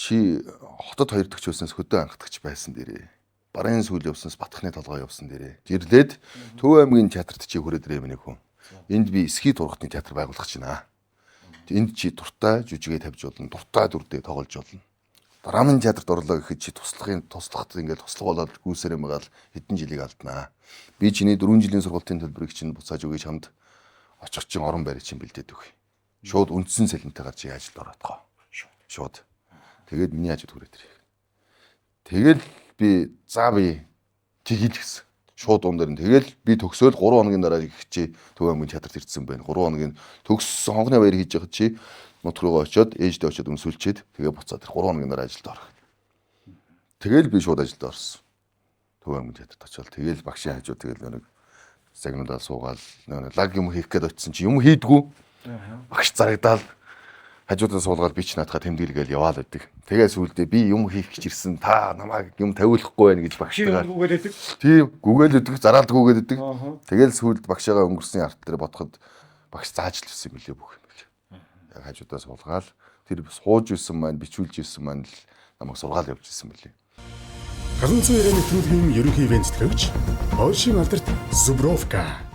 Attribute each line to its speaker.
Speaker 1: чи хотод хоёр дахь чөөснөөс хөдөө анхдагч байсан дээрээ. Барын сүүл явснаас Батхны толгой явсан дээрээ. Ирлээд Төв аймгийн театрт чи хүрээд ирээ минь хүн. Энд би эсхий тургатны театр байгуулах гэж байна. Энд чи дуртай жүжигээ тавьж болно, дуртай дүрдээ тоглож болно. Драмын театрт орлоо гэхэд чи туслахад ингээд туслах болоод гүйсээр юм байгаа л хэдэн жилиг алднаа. Би чиний 4 жилийн сургалтын төлбөрийг чинь буцааж өгье чамд. Очих чинь орон байрыг чинь бэлдээд өгье. Шууд үндсэн сэлэнтэйгээр чи ажилд ороод гоо. Шууд. Тэгээд миний хажууд хүрээд ирэх. Тэгэл би тгийл гэсэн. Шууд дундэр нь. Тэгэл би төгсөөл 3 хоногийн дараа ихчээ Төв аймгийн театрт ирсэн байна. 3 хоногийн төгссөн хонгоны баяр хийж яхад чи нутг руугаа очиод ээждээ очиод өмсүүлчихэд тэгээ буцаад 3 хоногийн дараа ажилд орох. Тэгэл би шууд ажилд орсон. Төв аймгийн театрт очиод тэгэл багшийн хажууд тэгэл нэг загнуудаа суугаал лаг юм хийх гээд очисон чи юм хийдгүү. Багш зарагдаал хажуудаа суулгаад би ч наадахаа тэмдэглэгээл яваал байдаг. Тэгээ сүүлдээ би юм хийх гэж ирсэн та намайг юм тавиулахгүй байна гэж багштайгаа. Тийм гүгээл өгдөг, зараалд гүгээл өгдөг. Тэгэл сүүлд багшаагаа өнгөрсөн арт дээр бодоход багш зааж л өссөн мөлий бүх юм. Яг хажуудаа суулгаал тэр сууж исэн маань бичүүлж исэн маань л намайг сургаал явуулж исэн мөлий.
Speaker 2: Галанцын нэвтрүүлгийн ерөнхий ивент тэтгэгч Польшийн алдарт Зубровка